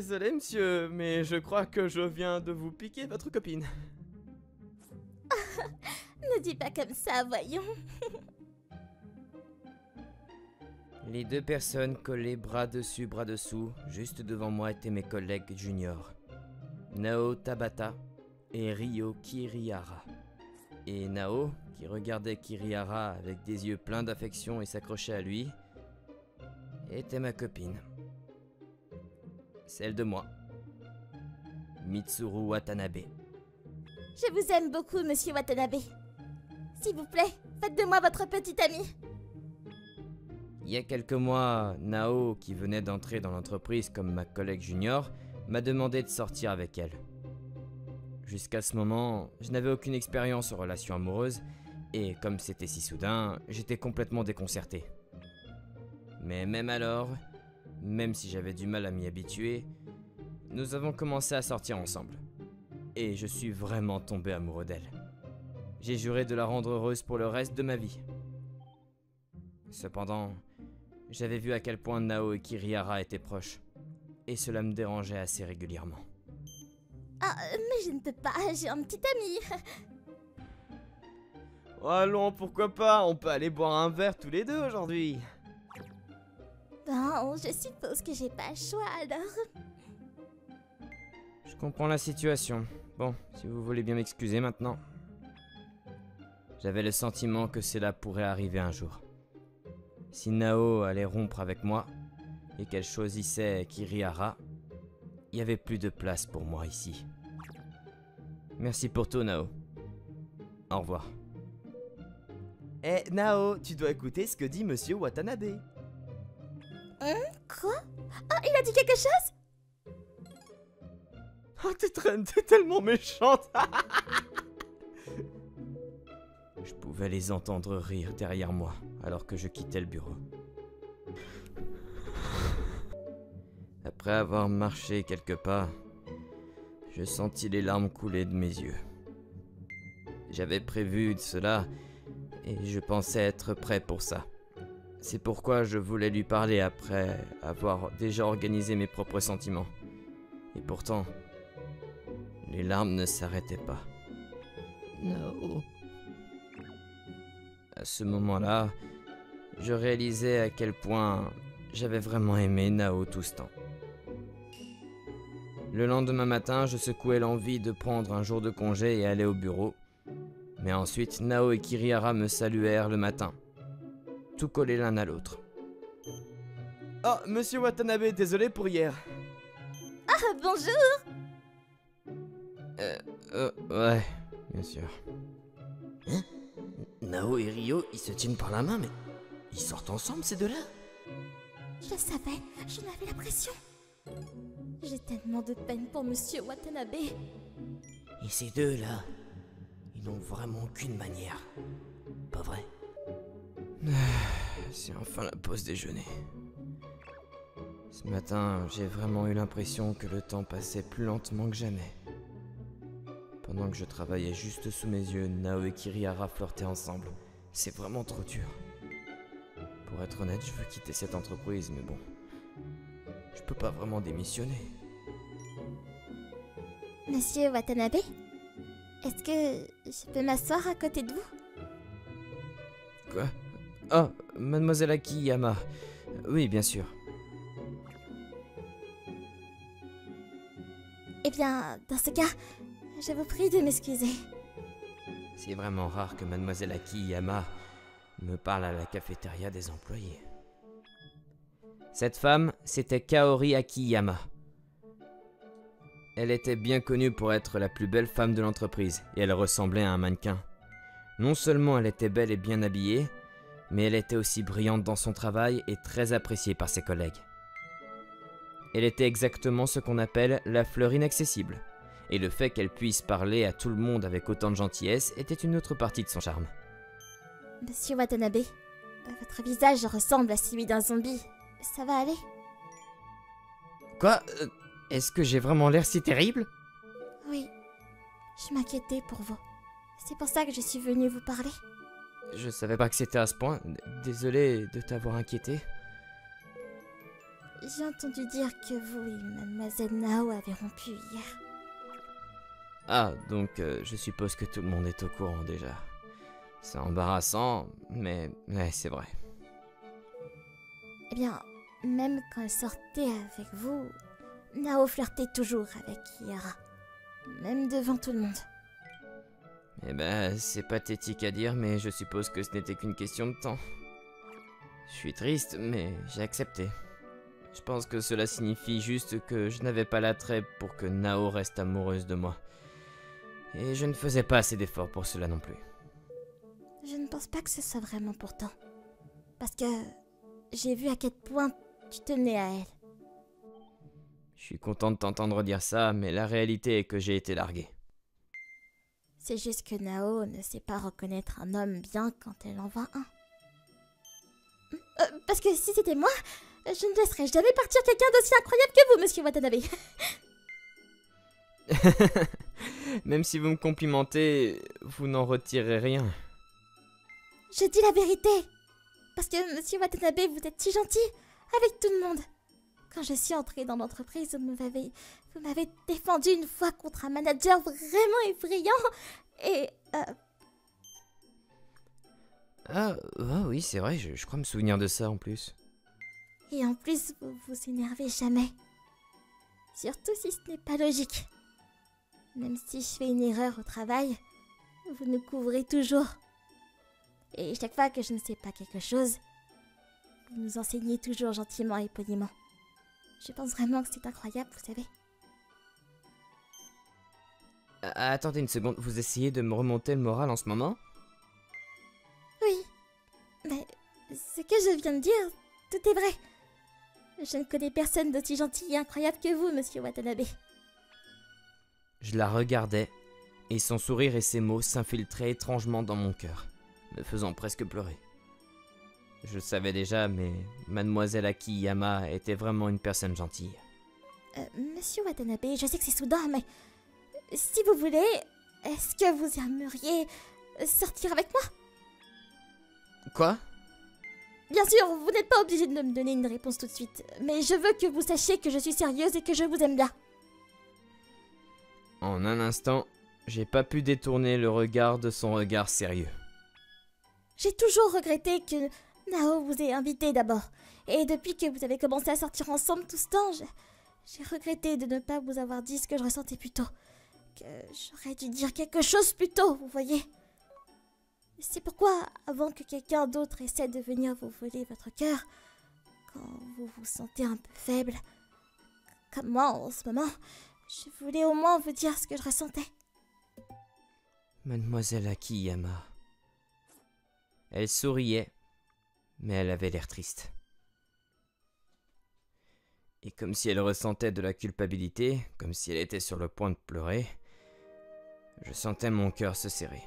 désolé monsieur, mais je crois que je viens de vous piquer votre copine. Ne dis pas comme ça, voyons. Les deux personnes collées bras dessus, bras dessous, juste devant moi étaient mes collègues juniors. Nao Tabata et Ryo Kirihara. Et Nao, qui regardait Kirihara avec des yeux pleins d'affection et s'accrochait à lui, était ma copine. Celle de moi. Mitsuru Watanabe. Je vous aime beaucoup, monsieur Watanabe. S'il vous plaît, faites de moi votre petite amie. Il y a quelques mois, Nao, qui venait d'entrer dans l'entreprise comme ma collègue junior, m'a demandé de sortir avec elle. Jusqu'à ce moment, je n'avais aucune expérience en relations amoureuses, et comme c'était si soudain, j'étais complètement déconcerté. Mais même alors, même si j'avais du mal à m'y habituer, nous avons commencé à sortir ensemble. Et je suis vraiment tombé amoureux d'elle. J'ai juré de la rendre heureuse pour le reste de ma vie. Cependant, j'avais vu à quel point Nao et Kirihara étaient proches, et cela me dérangeait assez régulièrement. Ah, mais je ne peux pas, j'ai un petit ami. Allons, pourquoi pas, on peut aller boire un verre tous les deux aujourd'hui. Bon, je suppose que j'ai pas le choix alors. Je comprends la situation. Bon, si vous voulez bien m'excuser maintenant. J'avais le sentiment que cela pourrait arriver un jour. Si Nao allait rompre avec moi, et qu'elle choisissait Kirihara, il n'y avait plus de place pour moi ici. Merci pour tout, Nao. Au revoir. Eh Nao, tu dois écouter ce que dit monsieur Watanabe. Quoi? Ah, il a dit quelque chose? Oh, t'es tellement méchante. Je pouvais les entendre rire derrière moi, alors que je quittais le bureau. Après avoir marché quelques pas, je sentis les larmes couler de mes yeux. J'avais prévu cela, et je pensais être prêt pour ça. C'est pourquoi je voulais lui parler après avoir déjà organisé mes propres sentiments. Et pourtant, les larmes ne s'arrêtaient pas. Nao. À ce moment-là, je réalisais à quel point j'avais vraiment aimé Nao tout ce temps. Le lendemain matin, je secouais l'envie de prendre un jour de congé et aller au bureau. Mais ensuite, Nao et Kirihara me saluèrent le matin, tout collés l'un à l'autre. Oh, monsieur Watanabe, désolé pour hier. Ah, bonjour. Ouais, bien sûr. Hein? Nao et Ryo, ils se tiennent par la main, mais ils sortent ensemble ces deux-là? Je savais, j'en avais l'impression. J'ai tellement de peine pour monsieur Watanabe. Et ces deux-là, ils n'ont vraiment aucune manière. Pas vrai? C'est enfin la pause déjeuner. Ce matin, j'ai vraiment eu l'impression que le temps passait plus lentement que jamais. Pendant que je travaillais juste sous mes yeux, Nao et Kirihara flirtaient ensemble. C'est vraiment trop dur. Pour être honnête, je veux quitter cette entreprise, mais bon, je peux pas vraiment démissionner. Monsieur Watanabe, est-ce que je peux m'asseoir à côté de vous? Quoi? Oh, mademoiselle Akiyama. Oui, bien sûr. Eh bien, dans ce cas, je vous prie de m'excuser. C'est vraiment rare que mademoiselle Akiyama me parle à la cafétéria des employés. Cette femme, c'était Kaori Akiyama. Elle était bien connue pour être la plus belle femme de l'entreprise, et elle ressemblait à un mannequin. Non seulement elle était belle et bien habillée, mais elle était aussi brillante dans son travail et très appréciée par ses collègues. Elle était exactement ce qu'on appelle la fleur inaccessible, et le fait qu'elle puisse parler à tout le monde avec autant de gentillesse était une autre partie de son charme. Monsieur Watanabe, votre visage ressemble à celui d'un zombie. Ça va aller? Quoi? Est-ce que j'ai vraiment l'air si terrible? Oui, je m'inquiétais pour vous. C'est pour ça que je suis venue vous parler. Je savais pas que c'était à ce point. Désolé de t'avoir inquiété. j'ai entendu dire que vous et mademoiselle Nao avez rompu hier. Ah, donc je suppose que tout le monde est au courant déjà. C'est embarrassant, mais ouais, c'est vrai. Eh bien, même quand elle sortait avec vous, Nao flirtait toujours avec Kiara. Même devant tout le monde. Eh ben, c'est pathétique à dire, mais je suppose que ce n'était qu'une question de temps. Je suis triste, mais j'ai accepté. Je pense que cela signifie juste que je n'avais pas l'attrait pour que Nao reste amoureuse de moi. Et je ne faisais pas assez d'efforts pour cela non plus. Je ne pense pas que ce soit vraiment pourtant. Parce que j'ai vu à quel point tu tenais à elle. Je suis content de t'entendre dire ça, mais la réalité est que j'ai été largué. C'est juste que Nao ne sait pas reconnaître un homme bien quand elle en voit un. Parce que si c'était moi, je ne laisserais jamais partir quelqu'un d'aussi incroyable que vous, monsieur Watanabe. Même si vous me complimentez, vous n'en retirez rien. Je dis la vérité. Parce que, monsieur Watanabe, vous êtes si gentil avec tout le monde. Quand je suis entrée dans l'entreprise, vous m'avez défendu une fois contre un manager vraiment effrayant. Et... Ah oui, c'est vrai, je crois me souvenir de ça en plus. Et en plus, vous vous énervez jamais. Surtout si ce n'est pas logique. Même si je fais une erreur au travail, vous nous couvrez toujours. Et chaque fois que je ne sais pas quelque chose, vous nous enseignez toujours gentiment et poliment. Je pense vraiment que c'est incroyable, vous savez. Attendez une seconde, vous essayez de me remonter le moral en ce moment? Oui, mais ce que je viens de dire, tout est vrai. Je ne connais personne d'aussi gentil et incroyable que vous, monsieur Watanabe. Je la regardais, et son sourire et ses mots s'infiltraient étrangement dans mon cœur, me faisant presque pleurer. Je le savais déjà, mais mademoiselle Akiyama était vraiment une personne gentille. Monsieur Watanabe, je sais que c'est soudain, mais si vous voulez, est-ce que vous aimeriez sortir avec moi? Quoi? Bien sûr, vous n'êtes pas obligé de me donner une réponse tout de suite, mais je veux que vous sachiez que je suis sérieuse et que je vous aime bien. En un instant, j'ai pas pu détourner le regard de son regard sérieux. J'ai toujours regretté que Nao vous ait invité d'abord. Et depuis que vous avez commencé à sortir ensemble tout ce temps, j'ai regretté de ne pas vous avoir dit ce que je ressentais plus tôt. Que j'aurais dû dire quelque chose plus tôt, vous voyez. C'est pourquoi, avant que quelqu'un d'autre essaie de venir vous voler votre cœur, quand vous vous sentez un peu faible, comme moi en ce moment, je voulais au moins vous dire ce que je ressentais. Mademoiselle Akiyama. Elle souriait, mais elle avait l'air triste. Et comme si elle ressentait de la culpabilité, comme si elle était sur le point de pleurer, je sentais mon cœur se serrer.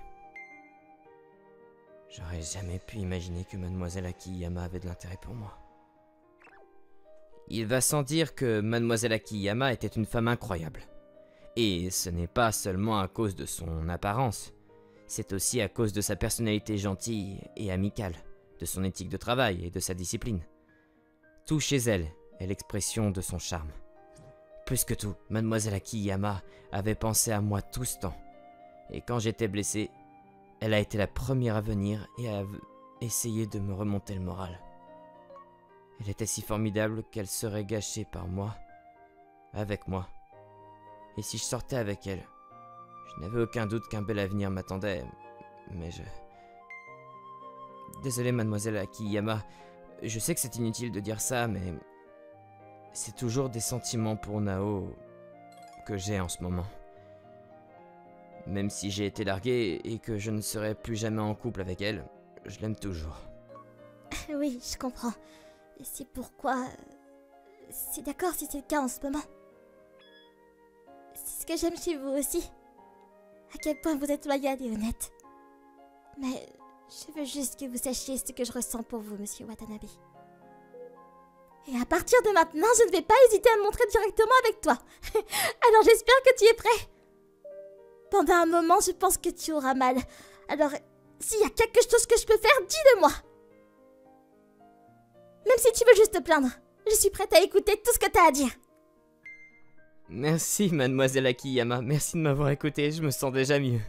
J'aurais jamais pu imaginer que mademoiselle Akiyama avait de l'intérêt pour moi. Il va sans dire que mademoiselle Akiyama était une femme incroyable. Et ce n'est pas seulement à cause de son apparence, c'est aussi à cause de sa personnalité gentille et amicale, de son éthique de travail et de sa discipline. Tout chez elle est l'expression de son charme. Plus que tout, mademoiselle Akiyama avait pensé à moi tout ce temps. Et quand j'étais blessé, elle a été la première à venir et à essayer de me remonter le moral. Elle était si formidable qu'elle serait gâchée par moi, avec moi. Et si je sortais avec elle, je n'avais aucun doute qu'un bel avenir m'attendait, mais Désolé mademoiselle Akiyama, je sais que c'est inutile de dire ça, mais c'est toujours des sentiments pour Nao que j'ai en ce moment. Même si j'ai été largué et que je ne serai plus jamais en couple avec elle, je l'aime toujours. Oui, je comprends. Et c'est pourquoi... C'est d'accord si c'est le cas en ce moment. C'est ce que j'aime chez vous aussi. À quel point vous êtes loyal et honnête. Mais je veux juste que vous sachiez ce que je ressens pour vous, monsieur Watanabe. Et à partir de maintenant, je ne vais pas hésiter à me montrer directement avec toi. Alors j'espère que tu es prêt. Pendant un moment, je pense que tu auras mal. Alors, s'il y a quelque chose que je peux faire, dis-le-moi. Même si tu veux juste te plaindre. Je suis prête à écouter tout ce que t'as à dire. Merci, mademoiselle Akiyama. Merci de m'avoir écouté, je me sens déjà mieux.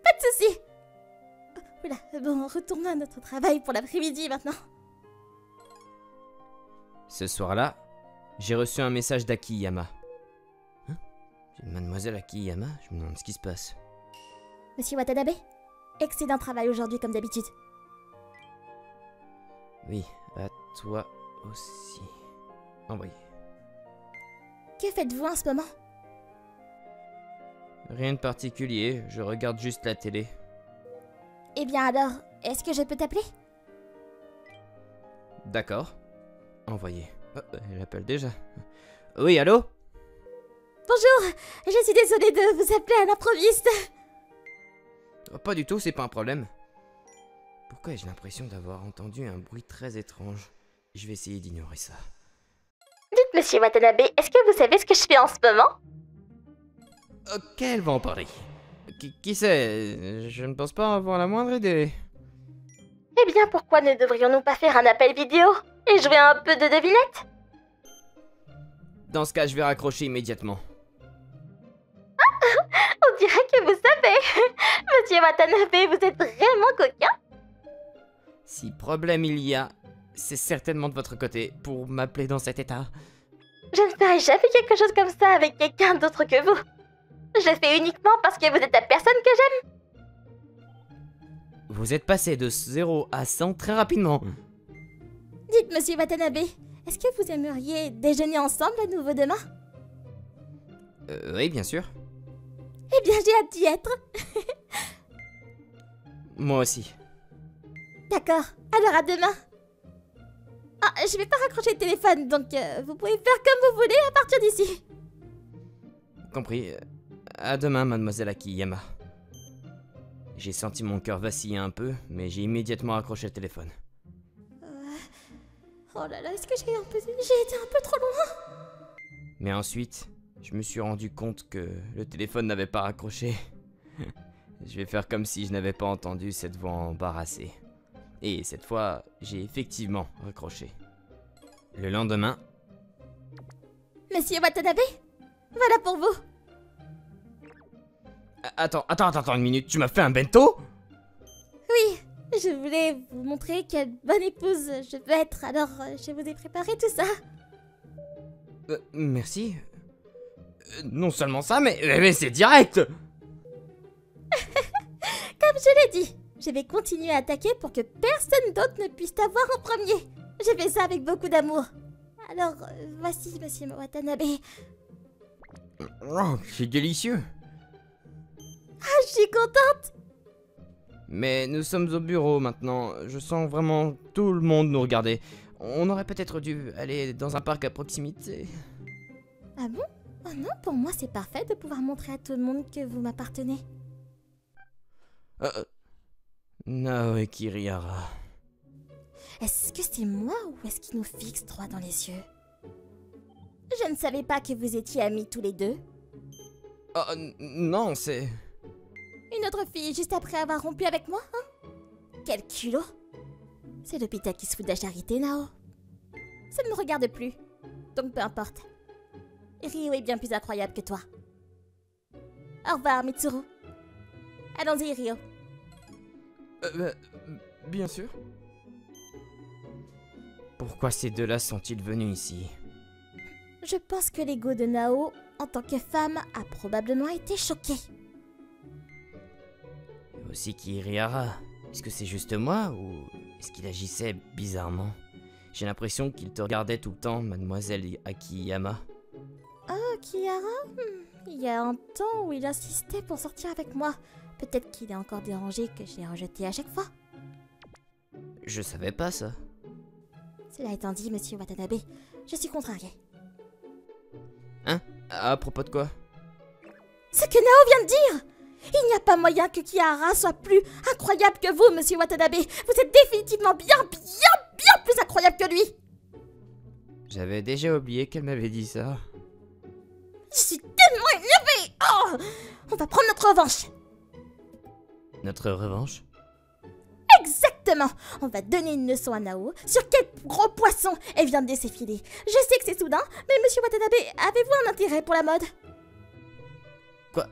Pas de soucis. Oula, bon, retournons à notre travail pour l'après-midi maintenant. Ce soir-là, j'ai reçu un message d'Akiyama. Hein? C'est mademoiselle Akiyama? Je me demande ce qui se passe. Monsieur Watanabe, excellent travail aujourd'hui comme d'habitude. Oui, à toi aussi. Envoyé. Que faites-vous en ce moment? Rien de particulier, je regarde juste la télé. Eh bien alors, est-ce que je peux t'appeler? D'accord. Envoyé. Oh, elle appelle déjà. Oui, allô? Bonjour, je suis désolée de vous appeler à l'improviste. Oh, pas du tout, c'est pas un problème. Pourquoi ai-je l'impression d'avoir entendu un bruit très étrange? Je vais essayer d'ignorer ça. Dites, monsieur Watanabe, est-ce que vous savez ce que je fais en ce moment? Ok, elle va en parler. Qui sait? Je ne pense pas avoir la moindre idée. Eh bien, pourquoi ne devrions-nous pas faire un appel vidéo et jouer un peu de devinette? Dans ce cas, je vais raccrocher immédiatement. On dirait que vous savez. Monsieur Watanabe, vous êtes vraiment coquin. Si problème il y a, c'est certainement de votre côté pour m'appeler dans cet état. Je ne ferai jamais quelque chose comme ça avec quelqu'un d'autre que vous. Je le fais uniquement parce que vous êtes la personne que j'aime. Vous êtes passé de 0 à 100 très rapidement. Dites, monsieur Watanabe, est-ce que vous aimeriez déjeuner ensemble à nouveau demain? Oui, bien sûr. Eh bien, j'ai hâte d'y être. Moi aussi. D'accord, alors à demain. Ah, je vais pas raccrocher le téléphone, donc vous pouvez faire comme vous voulez à partir d'ici. Compris. À demain, mademoiselle Akiyama. J'ai senti mon cœur vaciller un peu, mais j'ai immédiatement accroché le téléphone. Oh là là, est-ce que j'ai été un peu trop loin? Mais ensuite, je me suis rendu compte que le téléphone n'avait pas raccroché. Je vais faire comme si je n'avais pas entendu cette voix embarrassée. Et cette fois, j'ai effectivement raccroché. Le lendemain... Monsieur Watanabe, voilà pour vous. Attends une minute, tu m'as fait un bento? Oui, je voulais vous montrer quelle bonne épouse je peux être, alors je vous ai préparé tout ça. Merci. Non seulement ça, mais c'est direct! Comme je l'ai dit, je vais continuer à attaquer pour que personne d'autre ne puisse t'avoir en premier. J'ai fait ça avec beaucoup d'amour. Alors, voici, monsieur Watanabe. Oh, c'est délicieux. Ah, je suis contente. Mais nous sommes au bureau maintenant. Je sens vraiment tout le monde nous regarder. On aurait peut-être dû aller dans un parc à proximité. Ah bon? Oh non, pour moi c'est parfait de pouvoir montrer à tout le monde que vous m'appartenez. Naoe Kirihara. Est-ce que c'est moi ou est-ce qu'il nous fixe droit dans les yeux? Je ne savais pas que vous étiez amis tous les deux. Oh, non, c'est... Une autre fille juste après avoir rompu avec moi, hein? Quel culot! C'est l'hôpital qui se fout de la charité, Nao. Ça ne me regarde plus. Donc peu importe. Ryo est bien plus incroyable que toi. Au revoir, Mitsuru. Allons-y, Ryo. Bien sûr. Pourquoi ces deux-là sont-ils venus ici? Je pense que l'ego de Nao, en tant que femme, a probablement été choqué. Aussi Kirihara. Est-ce que c'est juste moi ou est-ce qu'il agissait bizarrement? J'ai l'impression qu'il te regardait tout le temps, mademoiselle Akiyama. Oh, Kihara? Il y a un temps où il insistait pour sortir avec moi. Peut-être qu'il est encore dérangé que je l'ai rejeté à chaque fois. Je savais pas ça. Cela étant dit, monsieur Watanabe, je suis contrariée. Hein? À propos de quoi? Ce que Nao vient de dire! Il n'y a pas moyen que Kihara soit plus incroyable que vous, monsieur Watanabe. Vous êtes définitivement bien plus incroyable que lui. J'avais déjà oublié qu'elle m'avait dit ça. Je suis tellement énervée. Oh, on va prendre notre revanche. Notre revanche? Exactement. Exactement. On va donner une leçon à Nao sur quel gros poisson elle vient de laisser filer. Je sais que c'est soudain, mais monsieur Watanabe, avez-vous un intérêt pour la mode? Quoi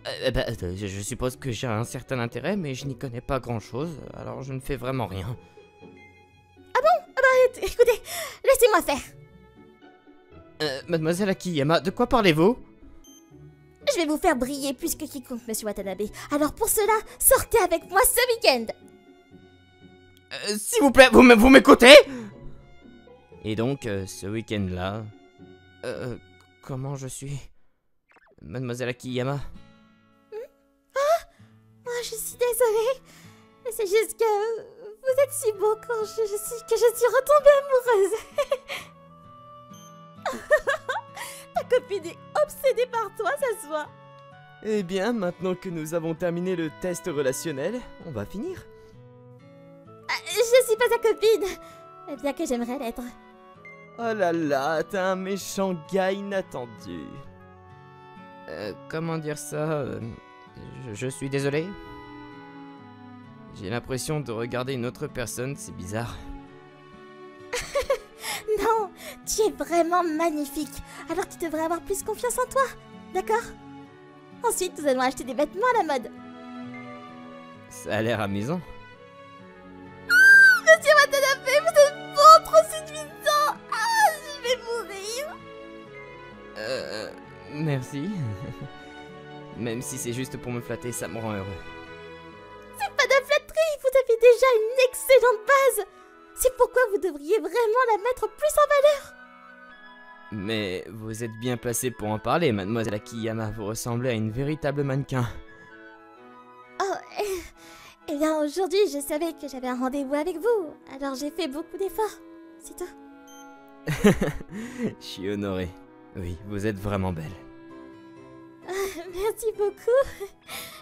je suppose que j'ai un certain intérêt, mais je n'y connais pas grand-chose, alors je ne fais vraiment rien. Écoutez, laissez-moi faire. Mademoiselle Akiyama, de quoi parlez-vous? Je vais vous faire briller plus que quiconque, monsieur Watanabe. Alors pour cela, sortez avec moi ce week-end. S'il vous plaît, vous m'écoutez? Et donc, ce week-end-là... comment je suis? Mademoiselle Akiyama? Oh, je suis désolée. C'est juste que vous êtes si beau que je suis retombée amoureuse. Ta copine est obsédée par toi, ça se voit. Eh bien, maintenant que nous avons terminé le test relationnel, on va finir. Je suis pas ta copine, bien que j'aimerais l'être. Oh là là, t'as un méchant gars inattendu. Comment dire ça? Je suis désolé. J'ai l'impression de regarder une autre personne, c'est bizarre. Non, tu es vraiment magnifique. Alors tu devrais avoir plus confiance en toi, d'accord? Ensuite, nous allons acheter des vêtements à la mode. Ça a l'air amusant. Monsieur Watanabe, vous êtes beau, trop séduisant. Ah, je vais mourir. Merci. Même si c'est juste pour me flatter, ça me rend heureux. C'est pas de la flatterie, vous avez déjà une excellente base. C'est pourquoi vous devriez vraiment la mettre plus en valeur. Mais vous êtes bien placée pour en parler, mademoiselle Akiyama. Vous ressemblez à une véritable mannequin. Oh, eh bien aujourd'hui, je savais que j'avais un rendez-vous avec vous. Alors j'ai fait beaucoup d'efforts, c'est tout. Je suis honoré. Oui, vous êtes vraiment belle. Merci beaucoup.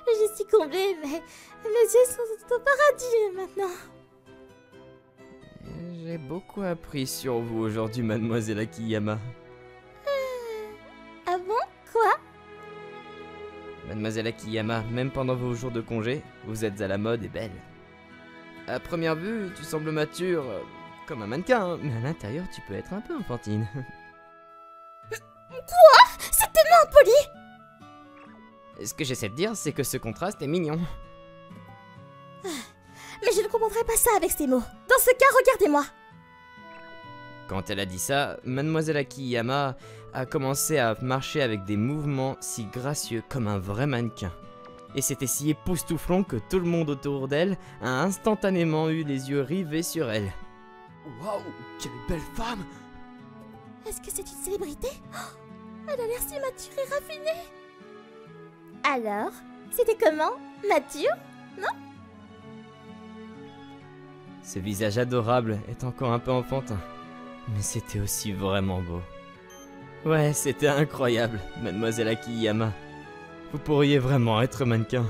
Je suis comblée, mais mes yeux sont au paradis maintenant. J'ai beaucoup appris sur vous aujourd'hui, mademoiselle Akiyama. Ah bon? Quoi? Mademoiselle Akiyama, même pendant vos jours de congé, vous êtes à la mode et belle. À première vue, tu sembles mature, comme un mannequin, mais à l'intérieur, tu peux être un peu enfantine. Quoi? C'est tellement impoli! Ce que j'essaie de dire, c'est que ce contraste est mignon. Mais je ne comprendrai pas ça avec ces mots. Dans ce cas, regardez-moi. Quand elle a dit ça, mademoiselle Akiyama a commencé à marcher avec des mouvements si gracieux comme un vrai mannequin. Et c'était si époustouflant que tout le monde autour d'elle a instantanément eu les yeux rivés sur elle. Waouh, quelle belle femme! Est-ce que c'est une célébrité? Oh, elle a l'air si mature et raffinée. Alors, c'était comment? Mature? Ce visage adorable est encore un peu enfantin, mais c'était aussi vraiment beau. Ouais, c'était incroyable, mademoiselle Akiyama. Vous pourriez vraiment être mannequin.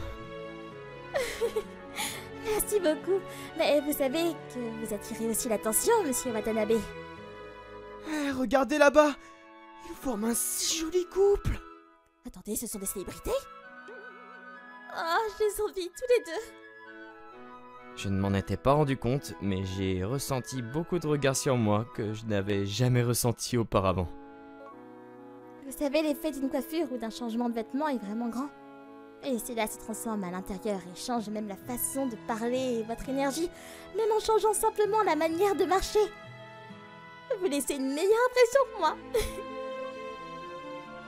Merci beaucoup. Mais vous savez que vous attirez aussi l'attention, monsieur Watanabe. Eh, regardez là-bas! Ils forment un si joli couple! Attendez, ce sont des célébrités? Oh, je les envie tous les deux. Je ne m'en étais pas rendu compte, mais j'ai ressenti beaucoup de regards sur moi que je n'avais jamais ressenti auparavant. Vous savez, l'effet d'une coiffure ou d'un changement de vêtements est vraiment grand. Et cela se transforme à l'intérieur et change même la façon de parler et votre énergie, même en changeant simplement la manière de marcher. Vous laissez une meilleure impression que moi.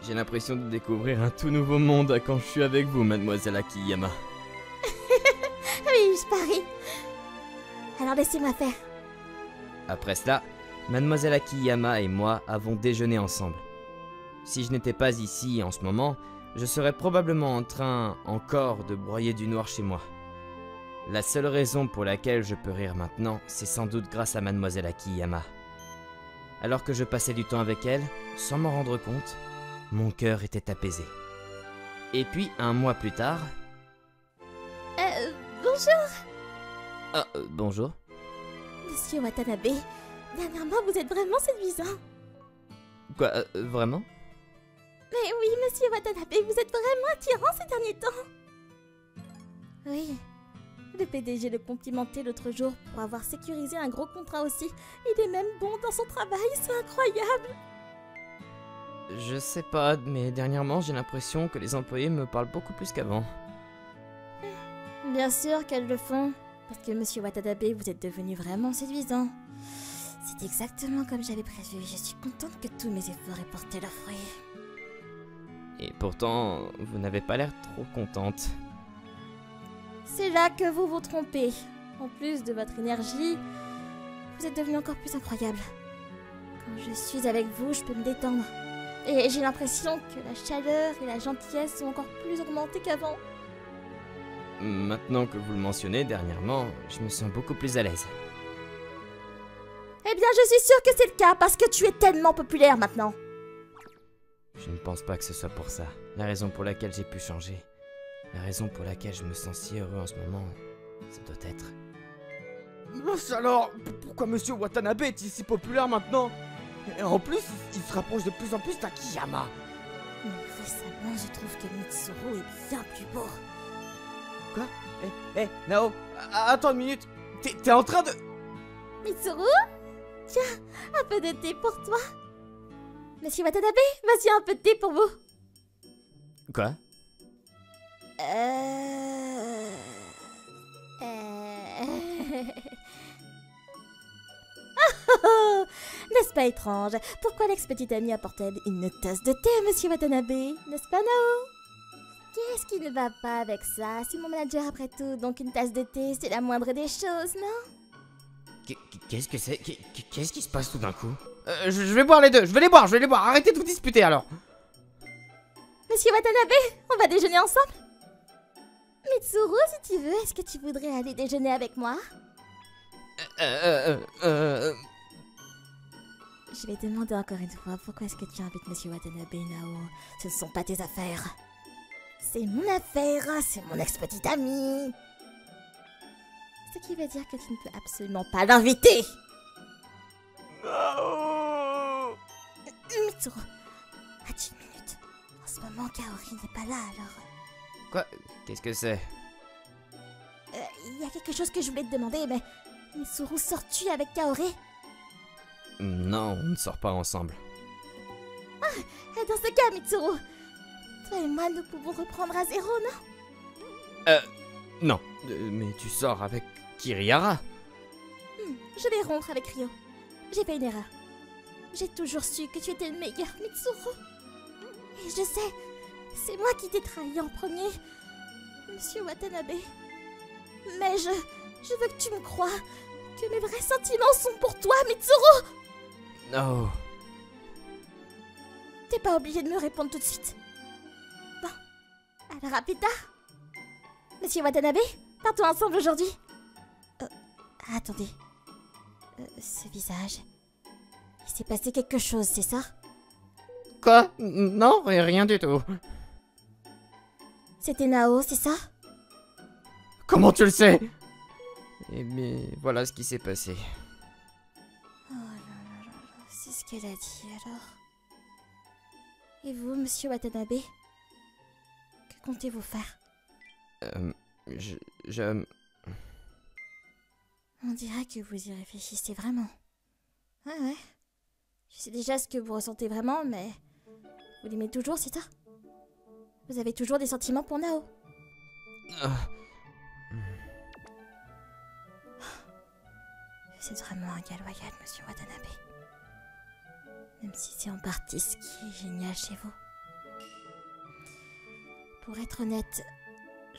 J'ai l'impression de découvrir un tout nouveau monde quand je suis avec vous, mademoiselle Akiyama. Oui, je parie. Alors laissez-moi faire. Après cela, mademoiselle Akiyama et moi avons déjeuné ensemble. Si je n'étais pas ici en ce moment, je serais probablement en train encore de broyer du noir chez moi. La seule raison pour laquelle je peux rire maintenant, c'est sans doute grâce à mademoiselle Akiyama. Alors que je passais du temps avec elle, sans m'en rendre compte, mon cœur était apaisé. Et puis, un mois plus tard... Bonjour, Ah, bonjour. monsieur Watanabe. Dernièrement, vous êtes vraiment séduisant. Quoi, vraiment? Mais oui, monsieur Watanabe, vous êtes vraiment attirant ces derniers temps. Oui, Le PDG le complimentait l'autre jour pour avoir sécurisé un gros contrat aussi. Il est même bon dans son travail, c'est incroyable. Je sais pas, mais dernièrement j'ai l'impression que les employés me parlent beaucoup plus qu'avant. Bien sûr qu'elles le font, parce que Monsieur Watanabe, vous êtes devenu vraiment séduisant. C'est exactement comme j'avais prévu. Je suis contente que tous mes efforts aient porté leurs fruits. Et pourtant, vous n'avez pas l'air trop contente. C'est là que vous vous trompez. En plus de votre énergie, vous êtes devenu encore plus incroyable. Quand je suis avec vous, je peux me détendre. Et j'ai l'impression que la chaleur et la gentillesse sont encore plus augmentées qu'avant. Maintenant que vous le mentionnez, dernièrement, je me sens beaucoup plus à l'aise. Eh bien, je suis sûre que c'est le cas, parce que tu es tellement populaire maintenant. Je ne pense pas que ce soit pour ça. La raison pour laquelle j'ai pu changer, la raison pour laquelle je me sens si heureux en ce moment, ça doit être... Mince alors, pourquoi Monsieur Watanabe est si populaire maintenant? Et en plus, il se rapproche de plus en plus d'Akiyama. Mais récemment, je trouve que Mitsuru est bien plus beau. Quoi? Nao, attends une minute. T'es en train de... Mitsuru? Tiens, un peu de thé pour toi. Monsieur Watanabe, voici un peu de thé pour vous. Quoi? Oh, n'est-ce pas étrange? Pourquoi l'ex-petite amie apporte-t-elle une tasse de thé à Monsieur Watanabe? N'est-ce pas, Nao? Qu'est-ce qui ne va pas avec ça? C'est mon manager après tout, donc une tasse de thé, c'est la moindre des choses, non? Qu'est-ce que c'est? Qu'est-ce qui se passe tout d'un coup? Je vais boire les deux, je vais les boire. Arrêtez de vous disputer alors. Monsieur Watanabe, on va déjeuner ensemble? Mitsuru, si tu veux, est-ce que tu voudrais aller déjeuner avec moi? Je vais demander encore une fois, pourquoi est-ce que tu invites Monsieur Watanabe, Nao? Ce ne sont pas tes affaires. C'est mon affaire, c'est mon ex-petite amie. Ce qui veut dire que tu ne peux absolument pas l'inviter. No. Mitsuru, as-tu une minute? En ce moment, Kaori n'est pas là, alors... Quoi? Qu'est-ce que c'est? Il y a quelque chose que je voulais te demander, mais... Mitsuru, sors-tu avec Kaori? Non, on ne sort pas ensemble. Et dans ce cas, Mitsuru, toi et moi, nous pouvons reprendre à zéro, non? Non, mais tu sors avec Kirihara. Je vais rompre avec Ryo. J'ai fait une erreur. J'ai toujours su que tu étais le meilleur, Mitsuru. Et je sais, c'est moi qui t'ai trahi en premier, Monsieur Watanabe. Mais je veux que tu me croies, que mes vrais sentiments sont pour toi, Mitsuru. Oh. T'es pas obligé de me répondre tout de suite. Bon, alors à plus tard. Monsieur Watanabe, partons ensemble aujourd'hui. Attendez. Ce visage... Il s'est passé quelque chose, c'est ça? Quoi? Non, rien du tout. C'était Nao, c'est ça? Comment tu le sais? Eh bien, voilà ce qui s'est passé. Oh là là là là, c'est ce qu'elle a dit alors. Et vous, Monsieur Watanabe? Que comptez-vous faire? On dirait que vous y réfléchissez vraiment. Ouais. Je sais déjà ce que vous ressentez vraiment, mais... Vous l'aimez toujours, c'est ça? Vous avez toujours des sentiments pour Nao? Vous êtes vraiment un gars loyal, Monsieur Watanabe. Même si c'est en partie ce qui est génial chez vous. Pour être honnête,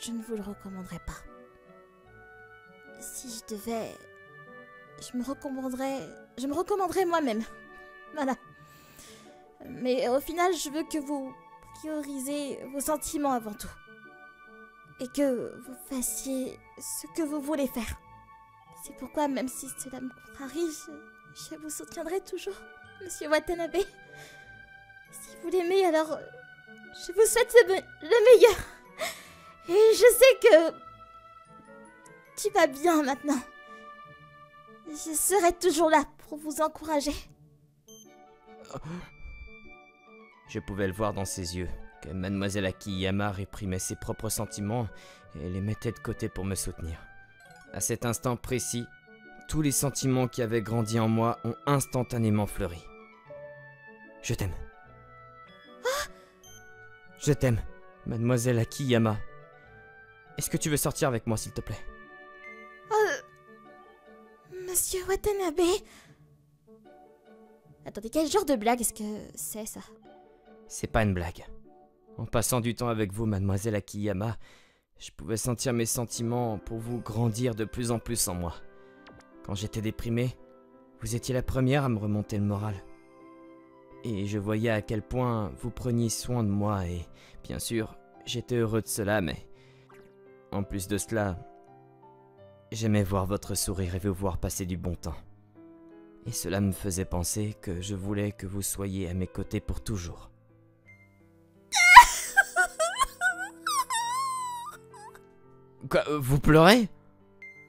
je ne vous le recommanderais pas. Si je devais... Je me recommanderais moi-même. Voilà. Mais au final, je veux que vous priorisez vos sentiments avant tout. Et que vous fassiez ce que vous voulez faire. C'est pourquoi, même si cela me contrarie, je vous soutiendrai toujours, Monsieur Watanabe. Si vous l'aimez, alors je vous souhaite le meilleur. Et je sais que tu vas bien maintenant. Je serai toujours là pour vous encourager. Je pouvais le voir dans ses yeux, que Mademoiselle Akiyama réprimait ses propres sentiments et les mettait de côté pour me soutenir. À cet instant précis, tous les sentiments qui avaient grandi en moi ont instantanément fleuri. Je t'aime. Je t'aime, mademoiselle Akiyama. Est-ce que tu veux sortir avec moi, s'il te plaît? Monsieur Watanabe. Attendez, quel genre de blague est-ce que c'est, ça? C'est pas une blague. En passant du temps avec vous, mademoiselle Akiyama, je pouvais sentir mes sentiments pour vous grandir de plus en plus en moi. Quand j'étais déprimé, vous étiez la première à me remonter le moral. Et je voyais à quel point vous preniez soin de moi et, bien sûr, j'étais heureux de cela, mais... En plus de cela, j'aimais voir votre sourire et vous voir passer du bon temps. Et cela me faisait penser que je voulais que vous soyez à mes côtés pour toujours. Quoi, vous pleurez?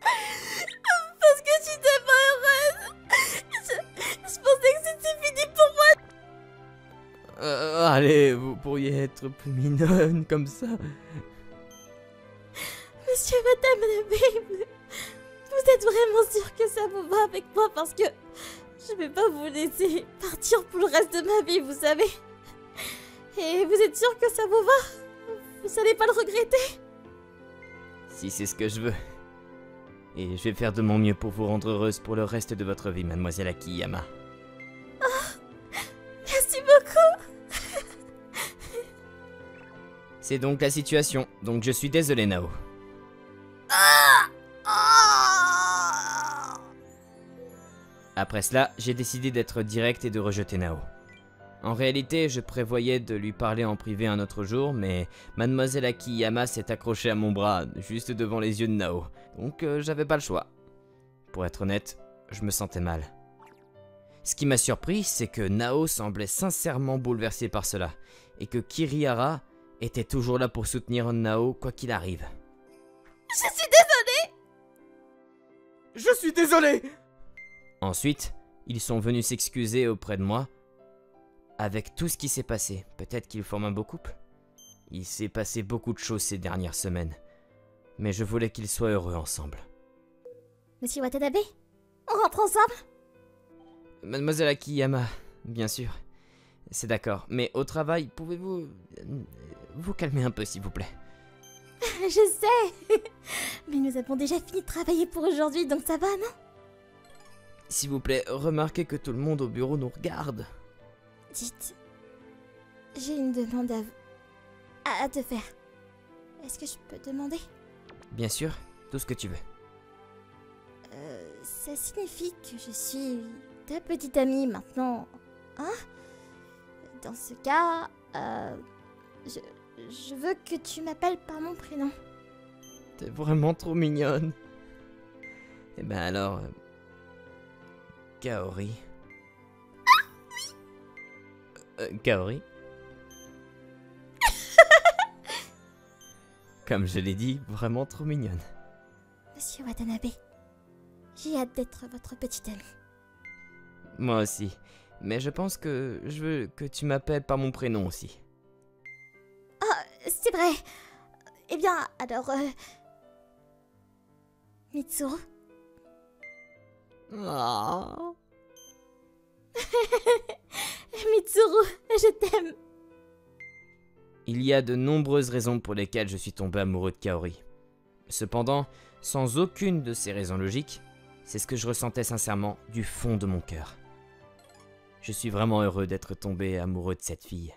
Parce que je n'étais pas heureuse. Je pensais que c'était fini pour moi. Allez, vous pourriez être plus mignonne comme ça. Monsieur Watanabe, vous êtes vraiment sûr que ça vous va avec moi? Parce que je vais pas vous laisser partir pour le reste de ma vie, vous savez. Et vous êtes sûr que ça vous va? Vous allez pas le regretter? Si c'est ce que je veux. Et je vais faire de mon mieux pour vous rendre heureuse pour le reste de votre vie, mademoiselle Akiyama. Merci beaucoup. C'est donc la situation, donc je suis désolé, Nao. Après cela, j'ai décidé d'être direct et de rejeter Nao. En réalité, je prévoyais de lui parler en privé un autre jour, mais mademoiselle Akiyama s'est accrochée à mon bras, juste devant les yeux de Nao, donc j'avais pas le choix. Pour être honnête, je me sentais mal. Ce qui m'a surpris, c'est que Nao semblait sincèrement bouleversé par cela, et que Kirihara était toujours là pour soutenir Nao quoi qu'il arrive. Je suis désolée. Je suis désolé! Ensuite, ils sont venus s'excuser auprès de moi. Avec tout ce qui s'est passé, peut-être qu'ils forment un beau couple. Il s'est passé beaucoup de choses ces dernières semaines, mais je voulais qu'ils soient heureux ensemble. Monsieur Watanabe, on rentre ensemble? Mademoiselle Akiyama, bien sûr. C'est d'accord, mais au travail, pouvez-vous... vous calmer un peu, s'il vous plaît? Je sais. Mais nous avons déjà fini de travailler pour aujourd'hui, donc ça va, non? S'il vous plaît, remarquez que tout le monde au bureau nous regarde. Dites, j'ai une demande à te faire. Est-ce que je peux demander? Bien sûr, tout ce que tu veux. Ça signifie que je suis ta petite amie maintenant, hein? Dans ce cas, je veux que tu m'appelles par mon prénom. T'es vraiment trop mignonne. Eh ben alors... Kaori. Kaori. Comme je l'ai dit, vraiment trop mignonne. Monsieur Watanabe, j'ai hâte d'être votre petite amie. Moi aussi. Mais je pense que je veux que tu m'appelles par mon prénom aussi. C'est vrai. Eh bien, alors... Mitsuru. Oh. Mitsuru, je t'aime. Il y a de nombreuses raisons pour lesquelles je suis tombé amoureux de Kaori. Cependant, sans aucune de ces raisons logiques, c'est ce que je ressentais sincèrement du fond de mon cœur. Je suis vraiment heureux d'être tombé amoureux de cette fille.